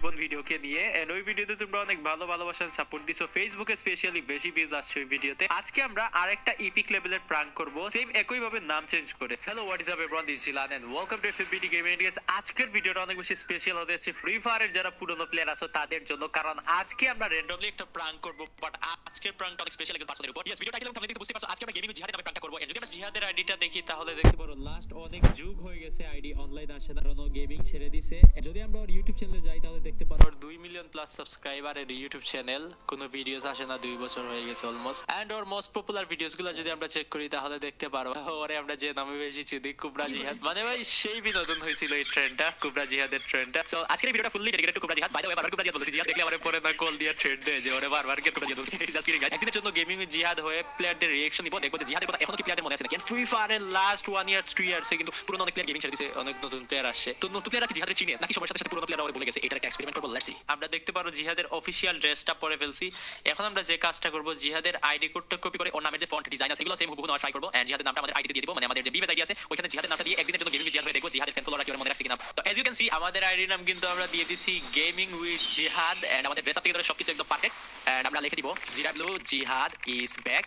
বোন ভিডিওকে নিয়ে, এন্ড ওই ভিডিওতে তোমরা অনেক ভালোবাসা সাপোর্ট দিছো, ফেসবুকে স্পেশালি বেশি ভিউজ আসছে ওই ভিডিওতে। আজকে আমরা আরেকটা ইপিক লেভেলের প্র্যাঙ্ক করব, সেম একই ভাবে নাম চেঞ্জ করে। Hello, what is up everyone, this is Jilan and welcome to FBD gaming. আজকের ভিডিওটা অনেক বেশি স্পেশাল হতে যাচ্ছে ফ্রি ফায়ারের যারা পুরনো প্লেয়ার আছে তাদের জন্য, কারণ আজকে আমরা র্যান্ডমলি একটা প্র্যাঙ্ক করব। বাট আজকের প্র্যাঙ্কটা অনেক স্পেশাল একজন পার্সনের উপর। ইয়েস, ভিডিওটা টাইটেল থেকে বুঝতে পারছো, আজকে আমরা গেমিং জিহাদের নামে প্র্যাঙ্কটা করব। এন্ড যদি আমরা জিহাদের আইডিটা দেখি তাহলে দেখতে পারো লাস্ট অনেক যুগ হয়ে গেছে আইডি অনলাইন আসে না, কারণ গেমিং ছেড়ে দিছে। যদি আমরা ওর ইউটিউব চ্যানেলে যাই তাহলে দেখতে পারো 2 মিলিয়ন প্লাস সাবস্ক্রাইবারের ইউটিউব চ্যানেল, কোনো ভিডিওস আসে না 2 বছর হয়ে গেছে অলমোস্ট। এন্ড ওর মোস্ট পপুলার ভিডিওস গুলো যদি আমরা চেক করি তাহলে দেখতে পারো ওরে আমরা যে নামে বেশি চিনি, কুবরা জিহাদ। মানে ভাই সেই বিনোদন হয়েছিল এই ট্রেন্ডটা, কুবরা জিহাদের ট্রেন্ডটা। সো আজকের এই ভিডিওটা ফুললি ডেডিকেটেড টু কুবরা জিহাদ। বাই দ্য ওয়ে, বারবার কুবরা জিহাদ বলছি, জিহাদ দেখলে আমারে পরে না কল দিয়ে ট্রেন্ড দেয় যে ওরে বারবার কে কুবরা জিহাদ বলছি। জাস্ট কিডিং গাইস, একদিনের জন্য গেমিং জিহাদ হয়ে প্লেয়ারদের রিঅ্যাকশন নিব, দেখবো যে জিহাদের কথা এখনো কি প্লেয়ারদের মনে আছে নাকি। ফ্রি ফায়ারের লাস্ট 1 ইয়ার 3 ইয়ার্সে কিন্তু পুরনো অনেক প্লেয়ার গেমিং ছেড়ে দিয়েছে, অনেক নতুন প্লেয়ার আসছে। তো নতুন প্লেয়াররা কি জিহাদের চিনে নাকি সময়ের সাথে সাথে পুরনো প্লেয়াররা ওরে ভুলে গেছে, এটা একটা এক্সপেরিমেন্ট করব। Let's see. আমরা দেখতে পারো জিহাদের অফিশিয়াল ড্রেসটা পরে ফেলছি। এখন আমরা যে কাজটা করব, জিহাদের আইডি কোডটা কপি করে ওর নামের যে ফন্ট ডিজাইন আছে এগুলো সেম হুবহু নেওয়ার ট্রাই করব। এন্ড জিহাদের নামটা আমাদের আইডিতে দিয়ে দিব, মানে আমাদের যে বিবেস আইডি আছে ওখানে জিহাদের নামটা দিয়ে একদিনের জন্য গেমিং জিহাদ হয়ে দেখবো জিহাদের ফ্যান ফলোয়াররা কি ওর মনে রাখছে কিনা। তো এজ ইউ ক্যান সি আমাদের আইডি নাম কিন্তু আমরা দিয়ে দিছি গেমিং উইথ জিহাদ। এন্ড আমাদের ড্রেস আপ থেকে ধরে সবকিছু একদম পারফেক্ট। এন্ড আমরা লিখে দিব জিডব্লিউ জিহাদ ইজ ব্যাক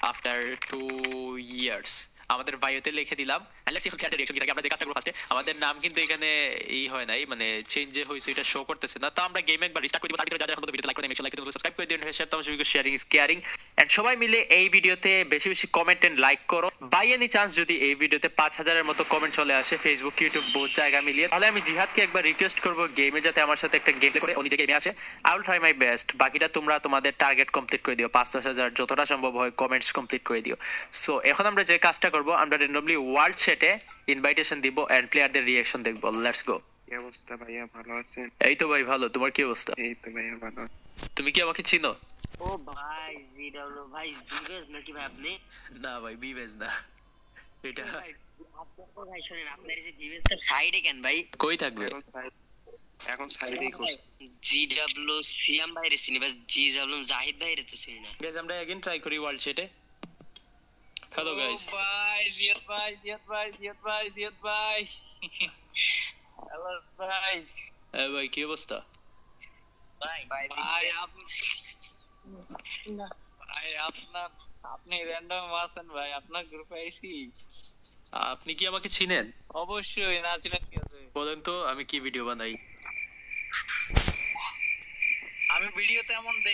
আফটার 2 ইয়ার্স। আমাদের বায়োতে লিখে দিলাম। লেটস সি এখন ক্যারেক্টার রিঅ্যাকশন কি থাকে। আমরা যে কাজটা করব ফার্স্টে, আমাদের নাম কিন্তু এখানে হয় নাই, মানে চেঞ্জ হইছে, এটা শো করতেছে না। তো আমরা গেম একবার রিস্টার্ট করে দিব। তার ভিতরে যারা এখন ভিডিওতে লাইক করে, মেক শিওর লাইক করে সাবস্ক্রাইব করে দিন, শেয়ার তো অবশ্যই শেয়ারিং ইজ কেয়ারিং। এন্ড সবাই মিলে এই ভিডিওতে বেশি বেশি কমেন্ট এন্ড লাইক করো। বাই এনি চান্স যদি এই ভিডিওতে 5000 এর মতো কমেন্ট চলে আসে ফেসবুক ইউটিউব বহুত জায়গা মিলিয়ে, তাহলে আমি জিহাদকে একবার রিকোয়েস্ট করব গেমে যাতে আমার সাথে একটা গেম প্লে করে ও নিজে গেমে আসে। I will try my best. বাকিটা তোমরা তোমাদের টার্গেট কমপ্লিট করে দিও, 5-10 হাজার যতটা সম্ভব হয় কমেন্টস কমপ্লিট করে দিও। সো এখন আমরা যে কাজটা করব, আমরা র্যান্ডমলি ওয়ার্ল্ড সেটে ইনভাইটেশন দিব এন্ড প্লেয়ারদের রিঅ্যাকশন দেখবো। Let's go. কি অবস্থা ভাইয়া, ভালো আছেন? এই তো ভাই ভালো, তোমার কি অবস্থা? এই তো ভাইয়া ভালো। তুমি কি আমাকে চিনো? ও ভাই জিডব্লিউ ভাই বিবেজ নাকি ভাই আপনি? না ভাই, বিবেজ না এটা। ভাই আপনার ভাই শুনেন, আপনার এই যে বিবেজটা সাইডে কেন ভাই? কই থাকবে? এখন সাইডেই করছি। জিডব্লিউ সিয়াম ভাইরে চিনি, বাস জিডব্লিউ জাহিদ ভাইরে তো চিনি না। গাইস আমরা अगेन ট্রাই করি ওয়ার্ল্ড সেটে। Hello guys. ভাই জিয়াদ ভাই হ্যালো ভাই। এই ভাই কি অবস্থা? ভাই ভাই আপনার আপনি র্যান্ডম আছেন ভাই, আপনার গ্রুপে আইছি। আপনি কি আমাকে চিনেন? অবশ্যই, না চিনেন কি আছে? বলেন তো আমি কি ভিডিও বানাই। আমি ভিডিওতে এমন দেখি